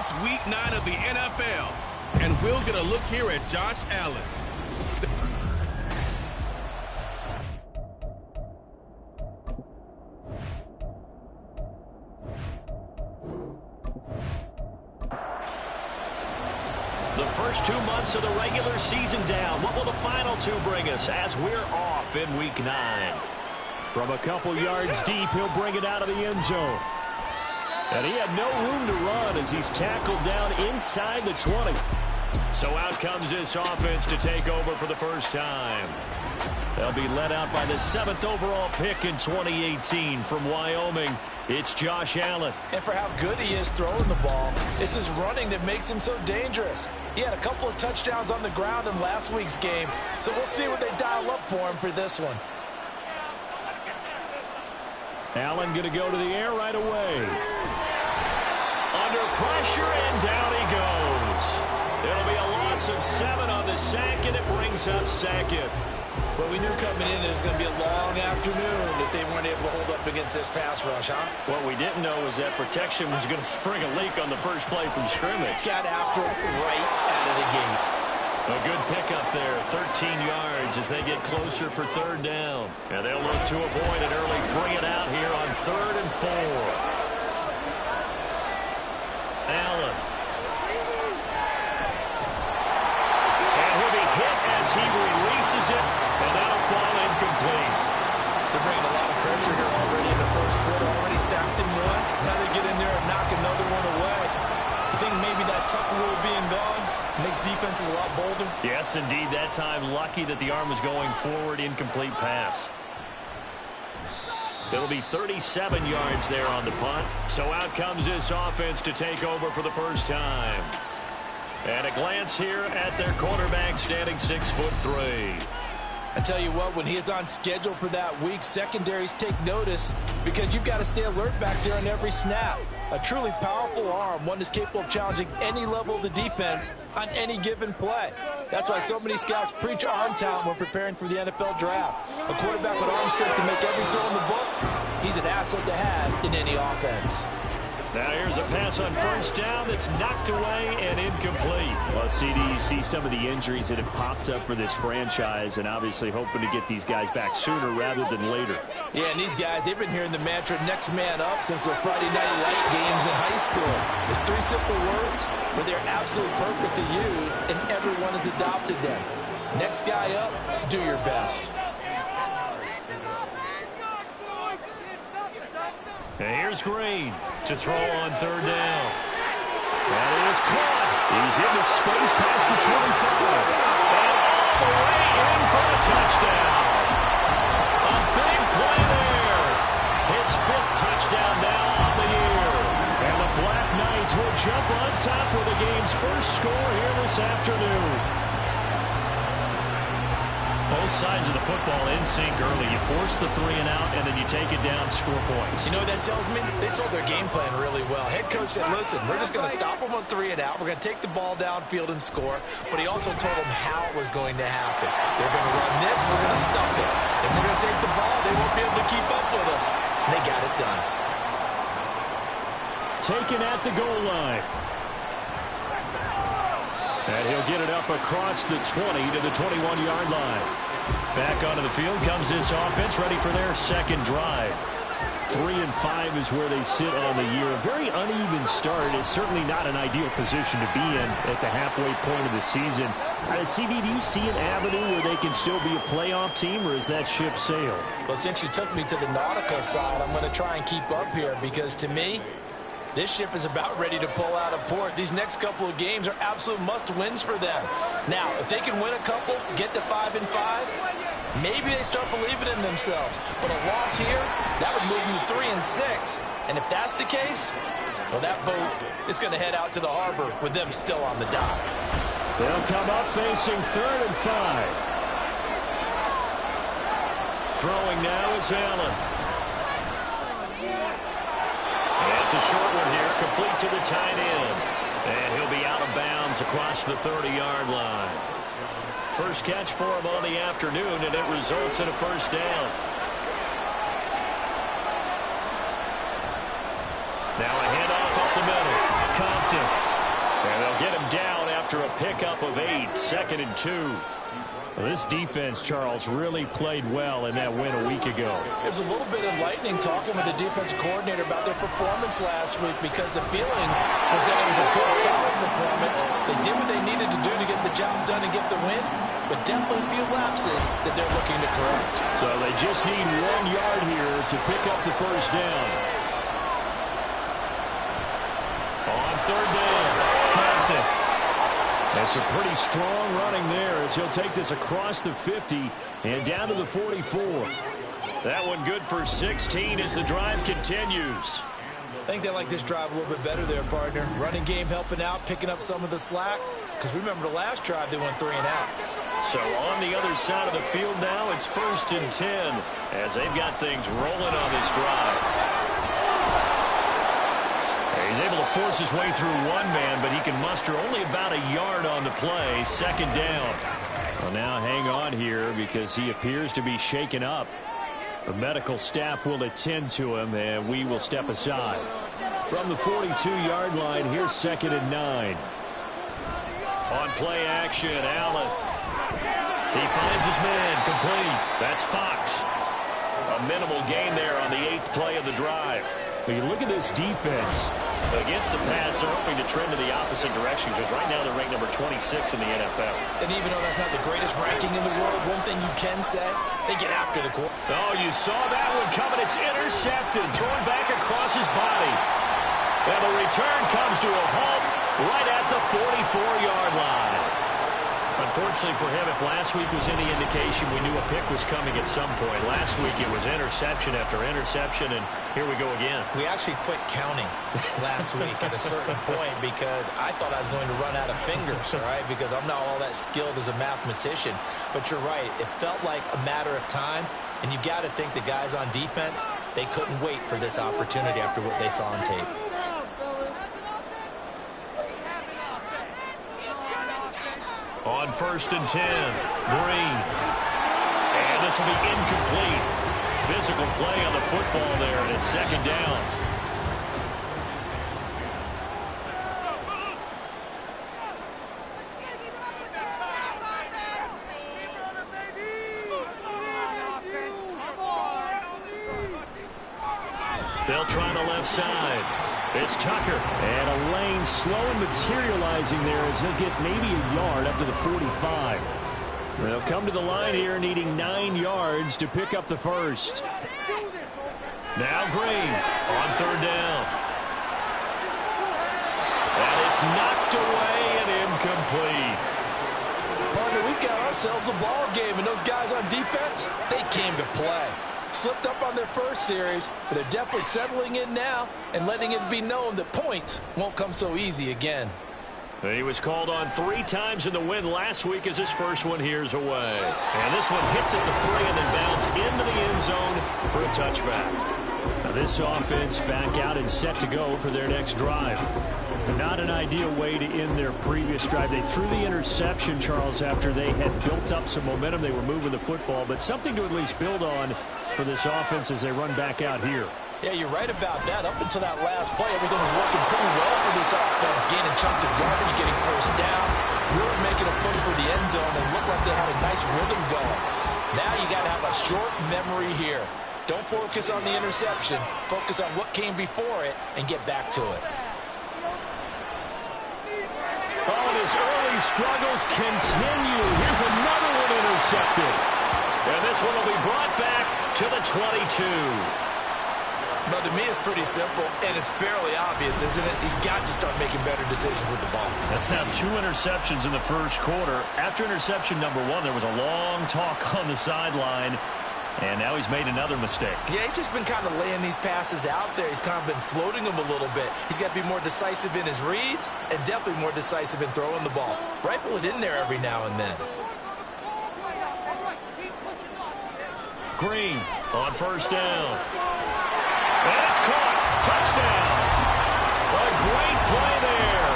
It's week 9 of the NFL, and we'll get a look here at Josh Allen. The first 2 months of the regular season down. What will the final 2 bring us as we're off in week 9? From a couple yards deep, he'll bring it out of the end zone. And he had no room to run as he's tackled down inside the 20. So out comes this offense to take over for the first time. They'll be led out by the 7th overall pick in 2018 from Wyoming. It's Josh Allen. And for how good he is throwing the ball, it's his running that makes him so dangerous. He had a couple of touchdowns on the ground in last week's game, so we'll see what they dial up for him for this one. Allen going to go to the air right away. Under pressure, and down he goes. It'll be a loss of 7 on the sack, and it brings up 2nd. Well, we knew coming in it was going to be a long afternoon if they weren't able to hold up against this pass rush, huh? What we didn't know was that protection was going to spring a leak on the first play from scrimmage. Got after it right out of the gate. A good pickup there, 13 yards as they get closer for 3rd down. And they'll look to avoid an early 3 and out here on 3rd and 4. Allen. And he'll be hit as he releases it, and that'll fall incomplete. They're bringing a lot of pressure here already in the first quarter. Already sacked him once. Now they get in there and knock another one away. I think maybe that Tucker rule being gone makes defenses a lot bolder. Yes, indeed. That time, lucky that the arm was going forward. Incomplete pass. It'll be 37 yards there on the punt. So out comes this offense to take over for the first time. And a glance here at their quarterback, standing 6'3". I tell you what, when he is on schedule for that week, secondaries take notice because you've got to stay alert back there on every snap. A truly powerful arm, one that's capable of challenging any level of the defense on any given play. That's why so many scouts preach arm talent when preparing for the NFL draft. A quarterback with arm strength to make every throw in the book, he's an asset to have in any offense. Now here's a pass on first down that's knocked away and incomplete. Well, CD, you see some of the injuries that have popped up for this franchise, and obviously hoping to get these guys back sooner rather than later. Yeah, and these guys, they've been hearing the mantra next man up since their Friday night light games in high school. It's 3 simple words, but they're absolutely perfect to use, and everyone has adopted them. Next guy up, do your best. And here's Green to throw on 3rd down. That is caught. He's in the space past the 25. And all the way in for a touchdown. A big play there. His 5th touchdown now on the year. And the Black Knights will jump on top with the game's first score here this afternoon. Both sides of the football in sync early. You force the 3 and out, and then you take it down, score points. You know what that tells me? They sold their game plan really well. Head coach said, listen, we're just going to stop them on 3 and out. We're going to take the ball downfield and score. But he also told them how it was going to happen. They're going to run this. We're going to stop it. If we're going to take the ball, they won't be able to keep up with us. And they got it done. Taken at the goal line. And he'll get it up across the 20 to the 21-yard line. Back onto the field comes this offense, ready for their 2nd drive. 3 and 5 is where they sit on the year. A very uneven start. It's certainly not an ideal position to be in at the halfway point of the season. CD, do you see an avenue where they can still be a playoff team, or is that ship sailed? Well, since you took me to the nautical side, I'm going to try and keep up here because to me, this ship is about ready to pull out of port. These next couple of games are absolute must-wins for them. Now, if they can win a couple, get to 5 and 5, maybe they start believing in themselves. But a loss here, that would move them to 3 and 6. And if that's the case, well, that boat is going to head out to the harbor with them still on the dock. They'll come up facing 3rd and 5. Throwing now is Allen. It's a short one here, complete to the tight end. And he'll be out of bounds across the 30-yard line. First catch for him on the afternoon, and it results in a first down. Now a handoff up the middle. Compton after a pickup of 8, 2nd and 2. Well, this defense, Charles, really played well in that win a week ago. It was a little bit enlightening talking with the defensive coordinator about their performance last week because the feeling was that it was a good, solid performance. They did what they needed to do to get the job done and get the win, but definitely a few lapses that they're looking to correct. So they just need 1 yard here to pick up the first down. On 3rd down, Compton. That's a pretty strong running there as he'll take this across the 50 and down to the 44. That one good for 16 as the drive continues. I think they like this drive a little bit better there, partner. Running game helping out, picking up some of the slack. Because remember the last drive, they went 3 and out. So on the other side of the field now, it's 1st and 10 as they've got things rolling on this drive. He's able to force his way through one man, but he can muster only about a yard on the play. 2nd down. Well, now hang on here because he appears to be shaken up. The medical staff will attend to him, and we will step aside. From the 42-yard line, here's 2nd and 9. On play action, Allen. He finds his man, complete. That's Fox. A minimal gain there on the 8th play of the drive. When you look at this defense, against the pass, they're hoping to trend in the opposite direction because right now they're ranked number 26 in the NFL. And even though that's not the greatest ranking in the world, one thing you can say, they get after the quarterback. Oh, you saw that one coming. It's intercepted, thrown back across his body. And the return comes to a halt right at the 44-yard line. Unfortunately for him, if last week was any indication, we knew a pick was coming at some point. Last week it was interception after interception, and here we go again. We actually quit counting last week at a certain point because I thought I was going to run out of fingers, all right, because I'm not all that skilled as a mathematician. But you're right. It felt like a matter of time, and you got to think the guys on defense, they couldn't wait for this opportunity after what they saw on tape. On 1st and 10, Green. And this will be incomplete. Physical play on the football there, and it's 2nd down. They'll try the left side. It's Tucker. And a lane slow and materializing there as he'll get maybe a yard up to the 45. They'll come to the line here needing 9 yards to pick up the first. Now Green on 3rd down. And it's knocked away and incomplete. Partner, we've got ourselves a ball game, and those guys on defense, they came to play. Slipped up on their first series, but they're definitely settling in now and letting it be known that points won't come so easy again. He was called on 3 times in the win last week as his first one here's away. And this one hits at the 3 and then bounds into the end zone for a touchback. Now this offense back out and set to go for their next drive. Not an ideal way to end their previous drive. They threw the interception, Charles, after they had built up some momentum. They were moving the football, but something to at least build on for this offense as they run back out here. Yeah, you're right about that. Up until that last play, everything was working pretty well for this offense. Gaining chunks of yardage, getting first downs, really making a push for the end zone, and looked like they had a nice rhythm going. Now you got to have a short memory here. Don't focus on the interception. Focus on what came before it and get back to it. Oh, and his early struggles continue. Here's another one intercepted. And this one will be brought back to the 22. But to me, it's pretty simple, and it's fairly obvious, isn't it? He's got to start making better decisions with the ball. That's now 2 interceptions in the first quarter. After interception number 1, there was a long talk on the sideline, and now he's made another mistake. Yeah, he's just been kind of laying these passes out there. He's kind of been floating them a little bit. He's got to be more decisive in his reads and definitely more decisive in throwing the ball. Rifle it in there every now and then. Green on first down. And it's caught. Touchdown. A great play there.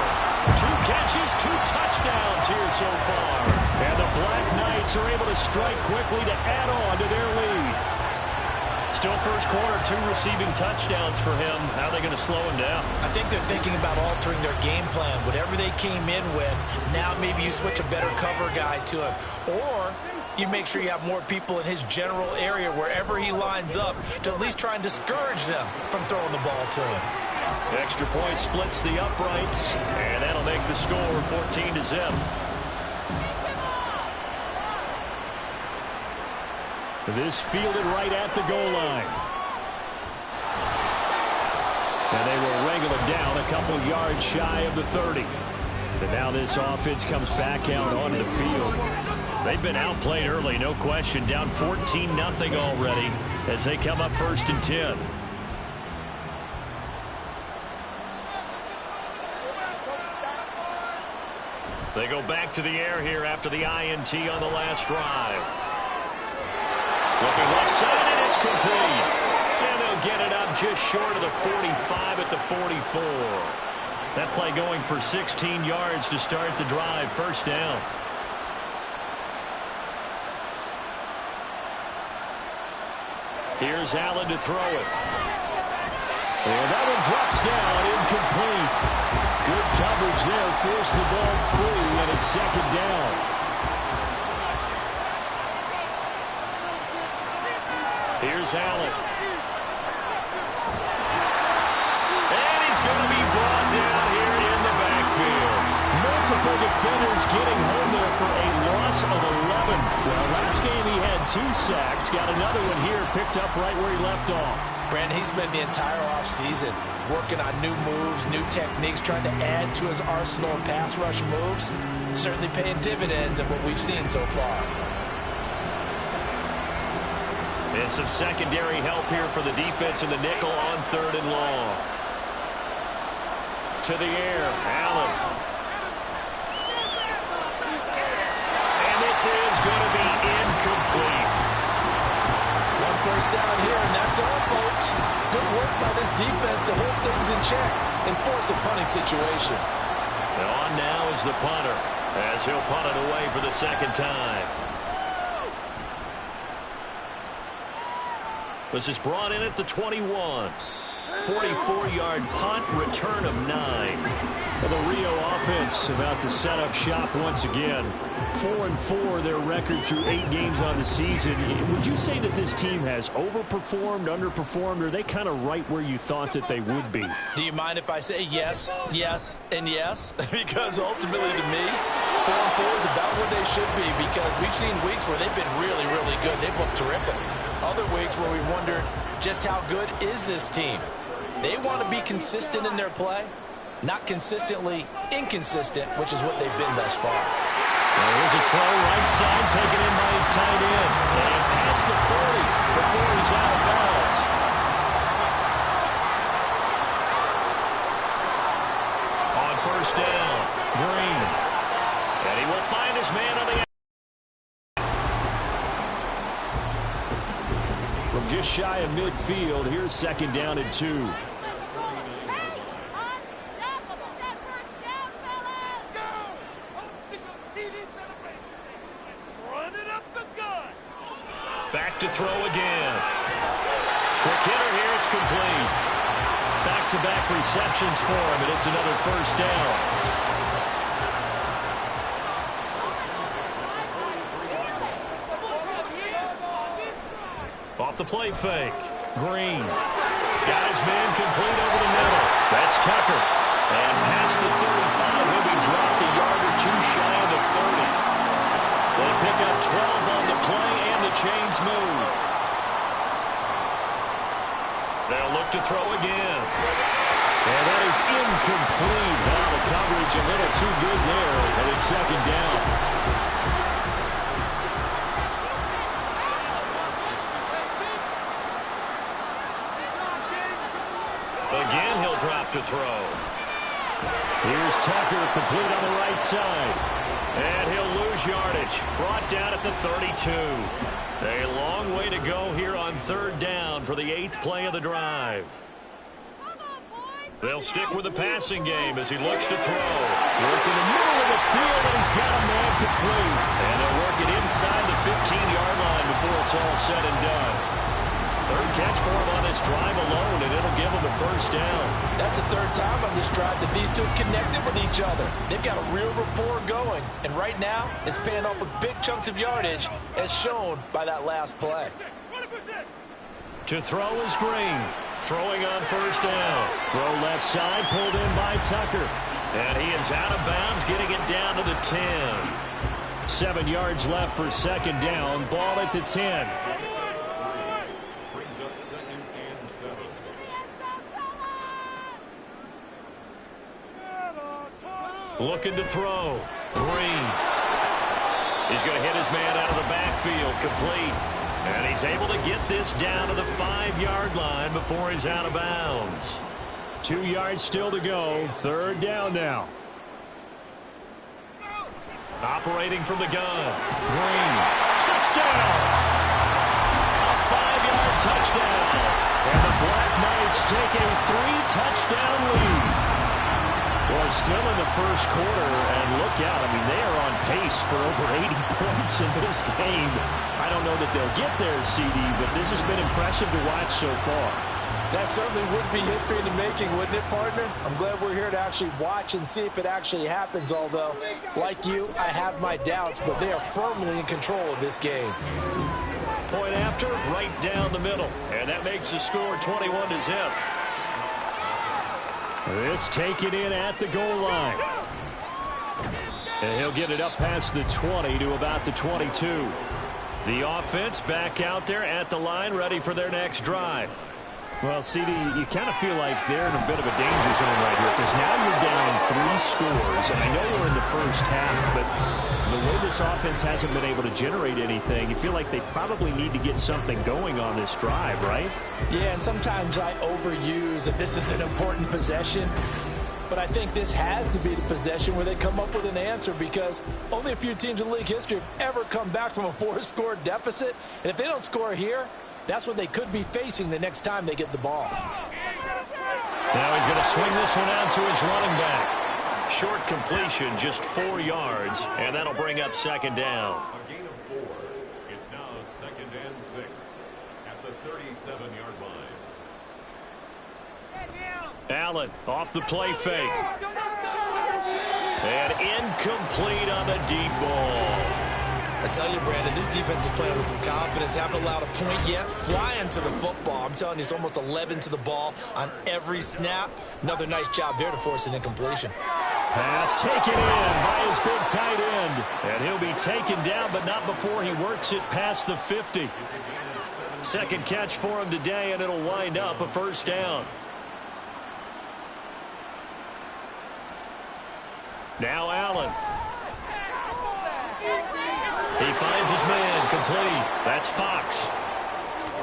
2 catches, 2 touchdowns here so far. And the Black Knights are able to strike quickly to add on to their lead. Still first quarter, 2 receiving touchdowns for him. How are they going to slow him down? I think they're thinking about altering their game plan. Whatever they came in with, now maybe you switch a better cover guy to him. Or you make sure you have more people in his general area wherever he lines up to at least try and discourage them from throwing the ball to him. Extra point splits the uprights, and that'll make the score 14-0. This fielded right at the goal line. And they will wrangle him down a couple yards shy of the 30. And now this offense comes back out onto the field. They've been outplayed early, no question. Down 14-0 already as they come up 1st and 10. They go back to the air here after the INT on the last drive. Looking left side, and it's complete. And they'll get it up just short of the 45 at the 44. That play going for 16 yards to start the drive. 1st down. Here's Allen to throw it. And that one drops down, incomplete. Good coverage there, forced the ball free, and it's 2nd down. Here's Allen. And he's going to be brought down here in the backfield. Multiple defenders getting home there for a loss of 11. Well, last game he had 2 sacks. Got another one here picked up right where he left off. Brandon, he spent the entire offseason working on new moves, new techniques, trying to add to his arsenal of pass rush moves. Certainly paying dividends of what we've seen so far. And some secondary help here for the defense in the nickel on 3rd and long. To the air, Allen. And this is going to be incomplete. 1 first down here, and that's all, folks. Good work by this defense to hold things in check and force a punting situation. And on now is the punter, as he'll punt it away for the 2nd time. This is brought in at the 21. 44-yard punt, return of 9. Well, the Rio offense about to set up shop once again. 4-4 their record through 8 games on the season. Would you say that this team has overperformed, underperformed, or are they kind of right where you thought that they would be? Do you mind if I say yes, yes, and yes? Because ultimately to me, 4-4 is about where they should be, because we've seen weeks where they've been really, really good. They've looked terrific. Other weeks where we wondered just how good is this team. They want to be consistent in their play, not consistently inconsistent, which is what they've been thus far. Well, here's a throw right side taken in by his tight end. And past the 40 before he's out of bounds. On 1st down, Green. And he will find his man on the from just shy of midfield. Here's 2nd down and 2. Back to throw again. Quick hitter here, it's complete. Back-to-back receptions for him, and it's another 1st down. Off the play fake. Green. Got his man complete over the middle. That's Tucker. And past the 35, he'll be dropped a yard or 2 shy of the 30. They pick up 12 on the play, and the chains move. They'll look to throw again. And that is incomplete. Now the coverage a little too good there, and it's 2nd down. Again, he'll drop to throw. Here's Tucker, complete on the right side. And he'll lose yardage. Brought down at the 32. A long way to go here on 3rd down for the 8th play of the drive. They'll stick with the passing game as he looks to throw. Work in the middle of the field, and he's got a man complete. And they'll work it inside the 15-yard line before it's all said and done. Third catch for him on this drive alone, and it'll give him the first down. That's the third time on this drive that these two connected with each other. They've got a real rapport going, and right now it's paying off with big chunks of yardage, as shown by that last play. To throw is Green. Throwing on first down. Throw left side, pulled in by Tucker. And he is out of bounds, getting it down to the 10. 7 yards left for second down. Ball at the 10. Brings up second and 7. Looking to throw. Green. He's going to hit his man out of the backfield. Complete. And he's able to get this down to the 5-yard line before he's out of bounds. 2 yards still to go. Third down now. Operating from the gun. Green. Touchdown! A 5-yard touchdown. And the Black Knights take a 3-touchdown lead. Well, still in the first quarter, and look out. I mean, they are on pace for over 80 points in this game. I don't know that they'll get there, CD, but this has been impressive to watch so far. That certainly would be history in the making, wouldn't it, partner? I'm glad we're here to actually watch and see if it actually happens, although, like you, I have my doubts, but they are firmly in control of this game. Point after, right down the middle, and that makes the score 21-0. This taken in at the goal line. And he'll get it up past the 20 to about the 22. The offense back out there at the line, ready for their next drive. Well, CD, you kind of feel like they're in a bit of a danger zone right here, because now you're down 3 scores, and I know we're in the first half, but the way this offense hasn't been able to generate anything, you feel like they probably need to get something going on this drive, right? Yeah, and sometimes I overuse that this is an important possession, but I think this has to be the possession where they come up with an answer, because only a few teams in league history have ever come back from a 4-score deficit, and if they don't score here, that's what they could be facing the next time they get the ball. Now he's going to swing this one out to his running back. Short completion, just 4 yards, and that'll bring up second down. A gain of 4. It's now second and 6 at the 37-yard line. Allen off the play fake. And incomplete on the deep ball. I tell you, Brandon, this defense is playing with some confidence. Haven't allowed a point yet. Flying to the football. I'm telling you, it's almost 11 to the ball on every snap. Another nice job there to force an incompletion. Pass taken in by his big tight end. And he'll be taken down, but not before he works it past the 50. Second catch for him today, and it'll wind up a first down. Now Allen. He finds his man, complete. That's Fox.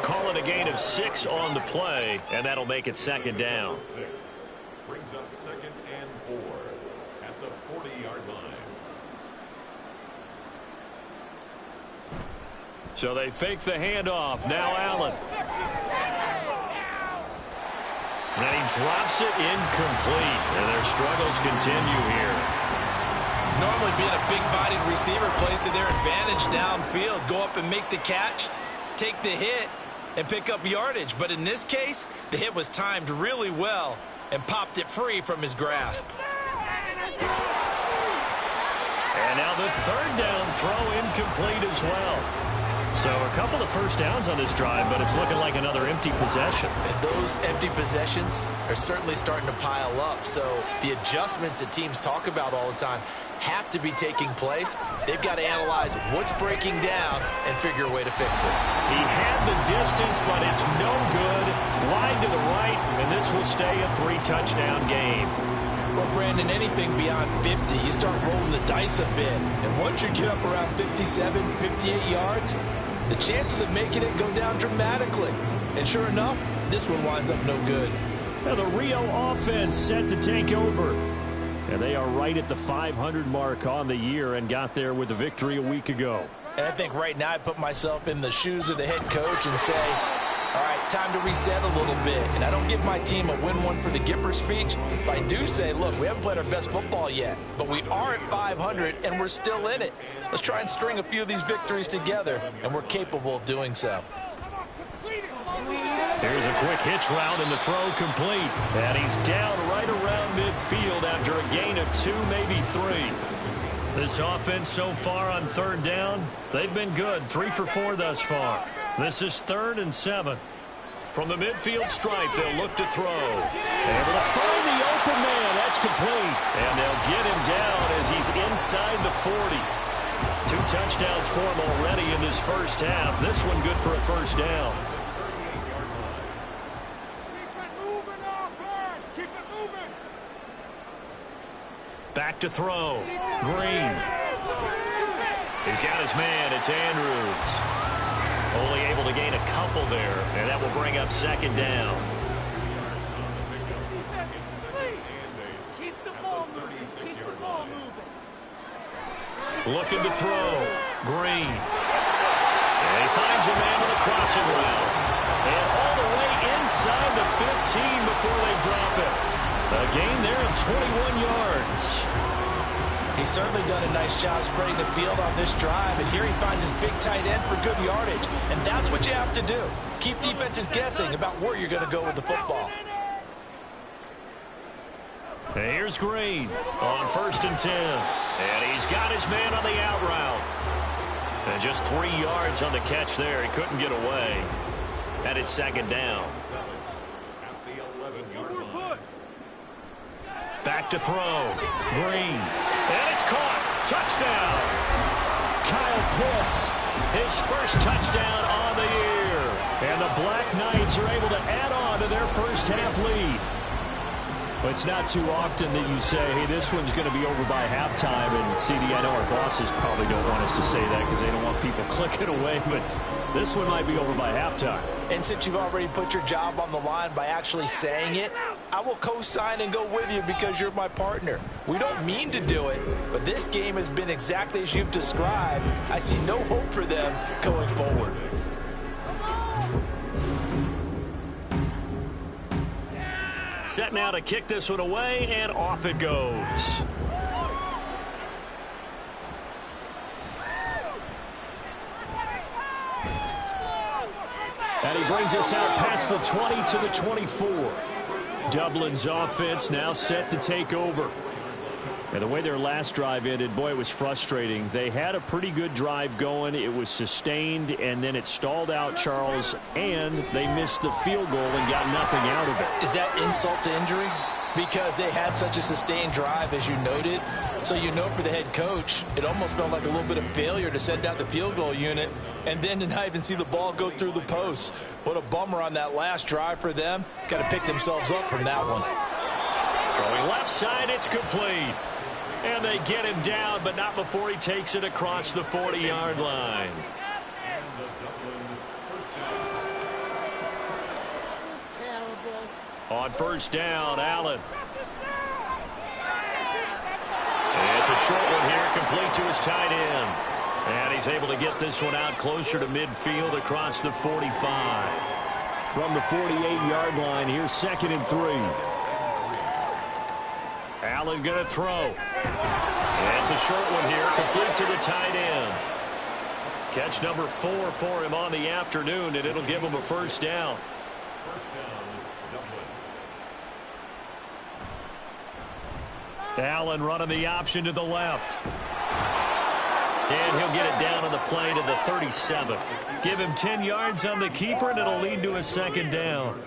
Call it a gain of 6 on the play, and that'll make it second down. 6 brings up second and 4 at the 40-yard line. So they fake the handoff. Now Allen. And he drops it incomplete, and their struggles continue here. Normally being a big-bodied receiver plays to their advantage downfield. Go up and make the catch, take the hit, and pick up yardage. But in this case, the hit was timed really well and popped it free from his grasp. And now the third down throw incomplete as well. So a couple of first downs on this drive, but it's looking like another empty possession. And those empty possessions are certainly starting to pile up. So the adjustments that teams talk about all the time have to be taking place. They've got to analyze what's breaking down and figure a way to fix it. He had the distance, but it's no good. Wide to the right, and this will stay a 3-touchdown game. Well, Brandon, anything beyond 50, you start rolling the dice a bit. And once you get up around 57, 58 yards, the chances of making it go down dramatically. And sure enough, this one winds up no good. Now the Rio offense set to take over. And they are right at the 500 mark on the year and got there with a victory a week ago. And I think right now I put myself in the shoes of the head coach and say, all right, time to reset a little bit. And I don't give my team a win one for the Gipper speech, but I do say, look, we haven't played our best football yet, but we are at 500 and we're still in it. Let's try and string a few of these victories together, and we're capable of doing so. Here's a quick hitch route, and the throw complete. And he's down right around midfield after a gain of 2, maybe 3. This offense so far on third down, they've been good. 3 for 4 thus far. This is 3rd and 7. From the midfield stripe, they'll look to throw. Able to find the open man. That's complete. And they'll get him down as he's inside the 40. 2 touchdowns for him already in this first half. This one good for a first down. Back to throw. Green. He's got his man. It's Andrews. Only able to gain a couple there, and that will bring up 2nd down. Keep the ball moving. Keep the ball moving. Looking to throw. Green. And he finds a man with a crossing route. And all the way inside the 15 before they drop it. A gain there of 21 yards. He's certainly done a nice job spreading the field on this drive, and here he finds his big tight end for good yardage. And that's what you have to do. Keep defenses guessing about where you're going to go with the football. Here's Green on 1st and 10. And he's got his man on the out route. And just 3 yards on the catch there. He couldn't get away. And it's 2nd down. At the 11-yard line. Back to throw. Green. And it's caught. Touchdown. Kyle Pitts. His first touchdown on the year. And the Black Knights are able to add on to their first half lead. But it's not too often that you say, hey, this one's going to be over by halftime. And CD, I know our bosses probably don't want us to say that because they don't want people clicking away. But this one might be over by halftime. And since you've already put your job on the line by actually saying it, I will co-sign and go with you because you're my partner. We don't mean to do it, but this game has been exactly as you've described. I see no hope for them going forward. Set now to kick this one away, and off it goes. And he brings us out past the 20 to the 24. Dublin's offense now set to take over. And the way their last drive ended, boy, it was frustrating. They had a pretty good drive going. It was sustained, and then it stalled out, Charles, and they missed the field goal and got nothing out of it. Is that insult to injury? Because they had such a sustained drive, as you noted. So you know for the head coach, it almost felt like a little bit of failure to send out the field goal unit and then to not even see the ball go through the post. What a bummer on that last drive for them. Got to pick themselves up from that one. Throwing left side, it's complete. And they get him down, but not before he takes it across the 40-yard line. On 1st down, Allen. It's a short one here, complete to his tight end. And he's able to get this one out closer to midfield across the 45. From the 48-yard line, here's 2nd and 3. Allen going to throw. It's a short one here, complete to the tight end. Catch number 4 for him on the afternoon, and it'll give him a first down. Allen running the option to the left. And he'll get it down on the play to the 37. Give him 10 yards on the keeper, and it'll lead to a 2nd down.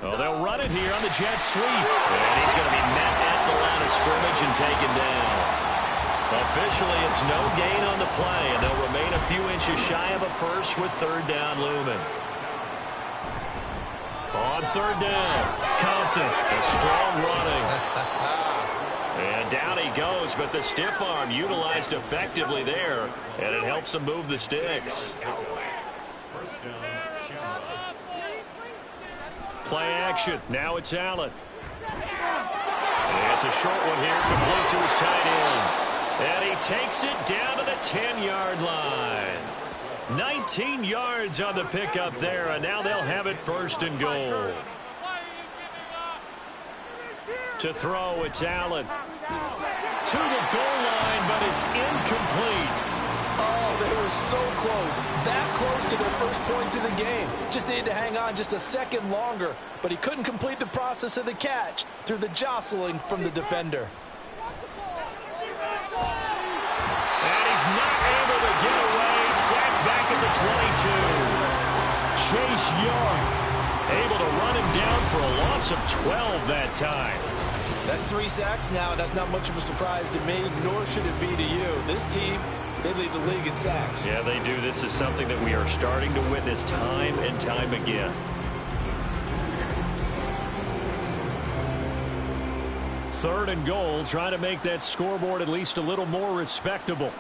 Oh, they'll run it here on the jet sweep. And he's going to be met at the line of scrimmage and taken down. Officially, it's no gain on the play, and they'll remain a few inches shy of a first with 3rd down looming. On 3rd down, Compton, a strong running. And down he goes, but the stiff arm utilized effectively there, and it helps him move the sticks. Play action. Now it's Allen. And it's a short one here, complete to his tight end. And he takes it down to the 10-yard line. 19 yards on the pickup there, and now they'll have it 1st and goal. To throw, it's Allen. to the goal line, but it's incomplete. Oh, they were so close. That close to their first points of the game. Just needed to hang on just a second longer, but he couldn't complete the process of the catch through the jostling from the defender. And he's not able to get away. Sacked back at the 22. Chase Young able to run him down for a loss of 12 that time. That's 3 sacks now, and that's not much of a surprise to me, nor should it be to you. This team, they lead the league in sacks. Yeah, they do. This is something that we are starting to witness time and time again. Third and goal, trying to make that scoreboard at least a little more respectable.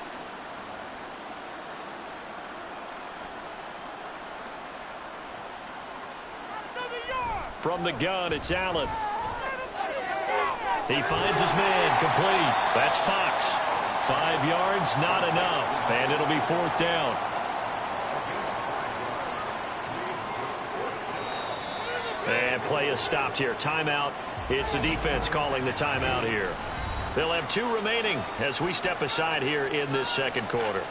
From the gun, it's Allen. He finds his man, complete. That's Fox. 5 yards, not enough, and it'll be 4th down. And play is stopped here. Timeout. It's the defense calling the timeout here. They'll have 2 remaining as we step aside here in this second quarter.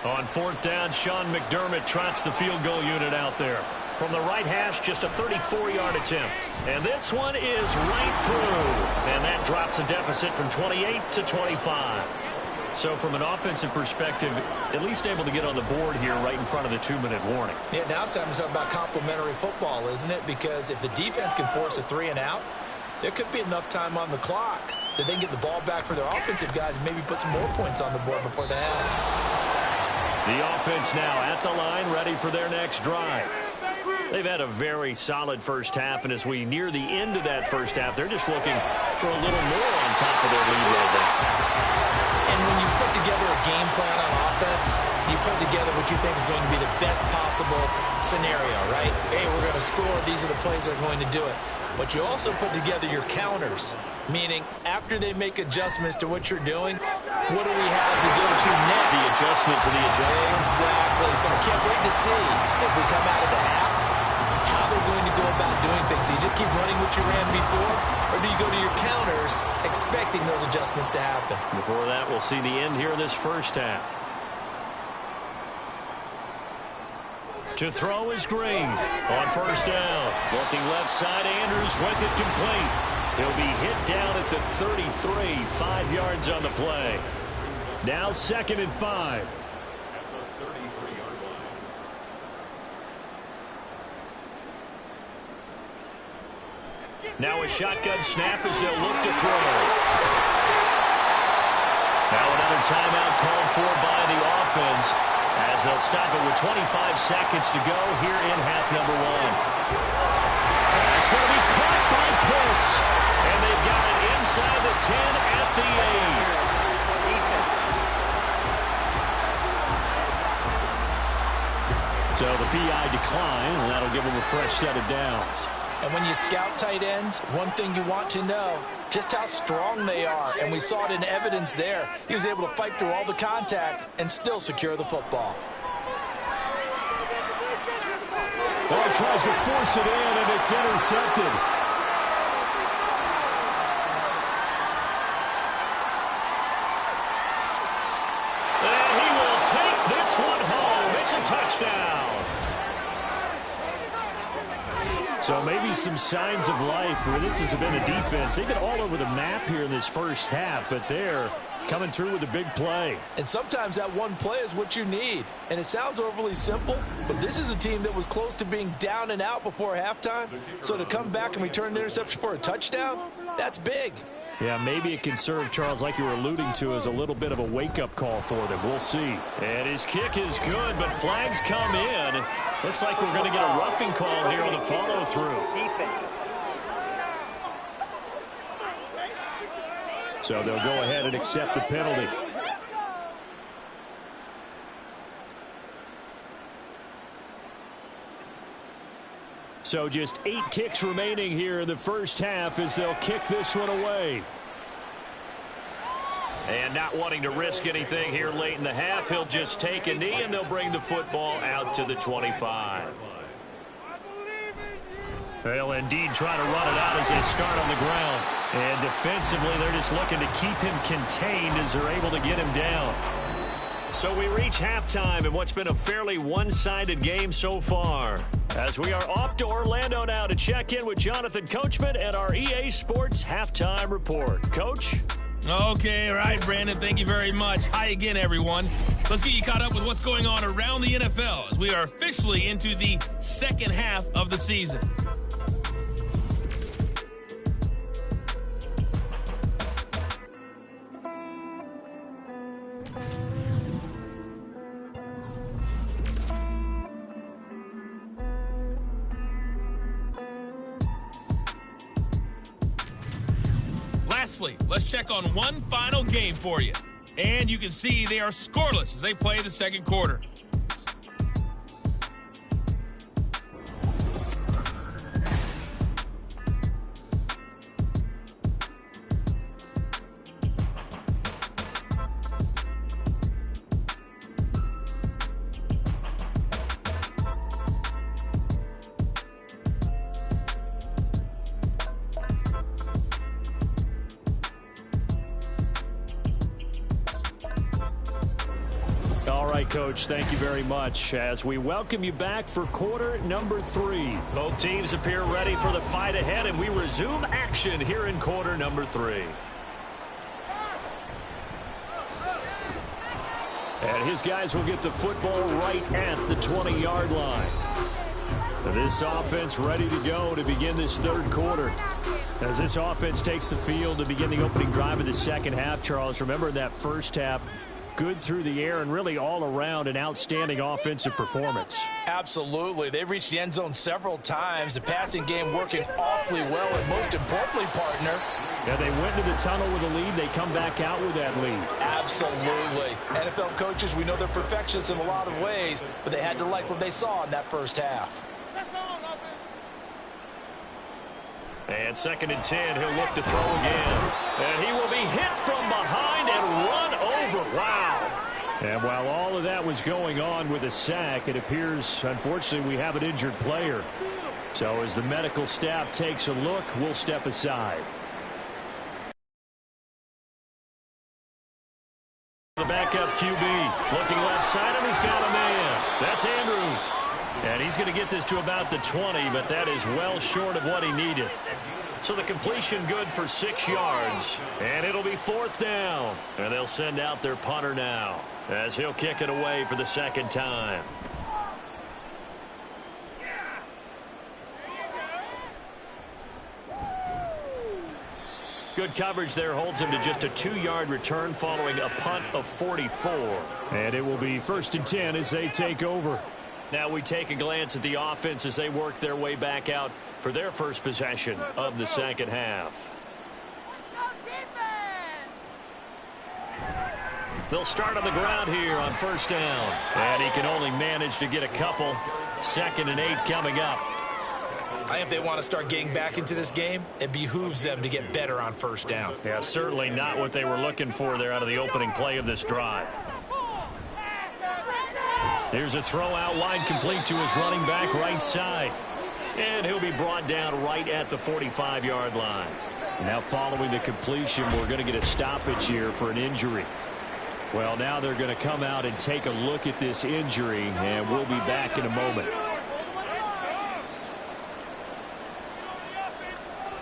On 4th down, Sean McDermott trots the field goal unit out there. From the right hash, just a 34-yard attempt. And this one is right through. And that drops a deficit from 28 to 25. So from an offensive perspective, at least able to get on the board here right in front of the 2-minute warning. Yeah, now it's time to talk about complementary football, isn't it? Because if the defense can force a 3 and out, there could be enough time on the clock that they can get the ball back for their offensive guys and maybe put some more points on the board before the half. The offense now at the line, ready for their next drive. They've had a very solid first half, and as we near the end of that first half, they're just looking for a little more on top of their lead right now. And when you put together a game plan on offense, you put together what you think is going to be the best possible scenario, right? Hey, we're going to score. These are the plays that are going to do it. But you also put together your counters, meaning after they make adjustments to what you're doing, what do we have to go to next? The adjustment to the adjustment. Exactly. So I can't wait to see if we come out of the half, how they're going to go about doing things. Do you just keep running what you ran before, or do you go to your counters expecting those adjustments to happen? Before that, we'll see the end here of this first half. To throw is Green on 1st down. Looking left side, Andrews with it complete. He'll be hit down at the 33, 5 yards on the play. Now 2nd and 5. Now a shotgun snap as they'll look to throw. Now another timeout called for by the offense as they'll stop it with 25 seconds to go here in half number 1. That's going to be caught by Pitts. And they've got it inside the 10 at the 8. So the PI decline, and that'll give them a fresh set of downs. And when you scout tight ends, one thing you want to know, just how strong they are. And we saw it in evidence there. He was able to fight through all the contact and still secure the football. Well, he tries to force it in, and it's intercepted. And he will take this one home. It's a touchdown. So maybe some signs of life where this has been a defense. They've been all over the map here in this first half, but they're coming through with a big play. And sometimes that one play is what you need. And it sounds overly simple, but this is a team that was close to being down and out before halftime. So to come back and return an interception for a touchdown, that's big. Yeah, maybe it can serve, Charles, like you were alluding to, as a little bit of a wake-up call for them. We'll see. And his kick is good, but flags come in. Looks like we're going to get a roughing call here on the follow-through. So they'll go ahead and accept the penalty. So just 8 ticks remaining here in the first half as they'll kick this one away. And not wanting to risk anything here late in the half, he'll just take a knee and they'll bring the football out to the 25. They'll indeed try to run it out as they start on the ground. And defensively, they're just looking to keep him contained as they're able to get him down. So we reach halftime in what's been a fairly one-sided game so far. As we are off to Orlando now to check in with Jonathan Coachman and our EA Sports Halftime Report. Coach? Okay, all right, Brandon, thank you very much. Hi again, everyone. Let's get you caught up with what's going on around the NFL as we are officially into the second half of the season. Lastly, let's check on one final game for you. And you can see they are scoreless as they play the second quarter. Coach, thank you very much as we welcome you back for quarter number 3. Both teams appear ready for the fight ahead, and we resume action here in quarter number 3. And his guys will get the football right at the 20-yard line. This offense ready to go to begin this third quarter. As this offense takes the field to begin the opening drive of the second half, Charles, remember that first half, good through the air and really all around an outstanding offensive performance. Absolutely. They've reached the end zone several times. The passing game working awfully well, and most importantly, partner, yeah, they went to the tunnel with a lead. They come back out with that lead. Absolutely. NFL coaches, we know they're perfectionists in a lot of ways, but they had to like what they saw in that first half. And 2nd and 10, he'll look to throw again. And he will be hit from behind and run over. Wow. And while all of that was going on with a sack, it appears, unfortunately, we have an injured player. So as the medical staff takes a look, we'll step aside. The backup QB looking left side, and he's got a man. That's Andrews. And he's going to get this to about the 20, but that is well short of what he needed. So the completion good for 6 yards, and it'll be 4th down. And they'll send out their punter now as he'll kick it away for the second time. Good coverage there holds him to just a 2-yard return following a punt of 44. And it will be 1st and 10 as they take over. Now we take a glance at the offense as they work their way back out for their first possession of the second half. They'll start on the ground here on 1st down. And he can only manage to get a couple. 2nd and 8 coming up. I think if they want to start getting back into this game, it behooves them to get better on 1st down. Yeah, certainly not what they were looking for there out of the opening play of this drive. Here's a throw out wide, complete to his running back right side. And he'll be brought down right at the 45-yard line. Now following the completion, we're going to get a stoppage here for an injury. Well, now they're going to come out and take a look at this injury, and we'll be back in a moment.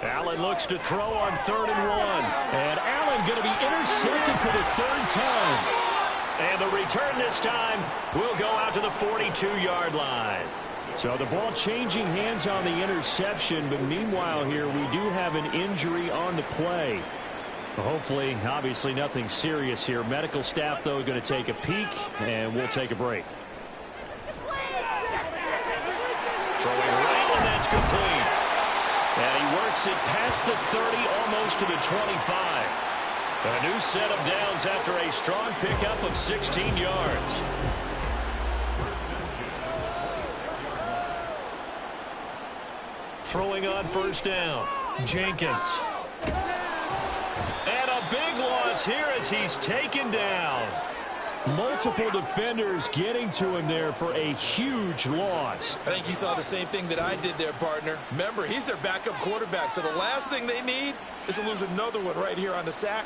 Allen looks to throw on 3rd and 1. And Allen going to be intercepted for the 3rd time. And the return this time will go out to the 42-yard line. So the ball changing hands on the interception, but meanwhile here we do have an injury on the play. Hopefully, obviously nothing serious here. Medical staff, though, going to take a peek, and we'll take a break. Throwing right, and that's complete. And he works it past the 30, almost to the 25. A new set of downs after a strong pickup of 16 yards. Throwing on 1st down, Jenkins. And a big loss here as he's taken down. Multiple defenders getting to him there for a huge loss. I think you saw the same thing that I did there, partner. Remember, he's their backup quarterback, so the last thing they need is to lose another one right here on the sack.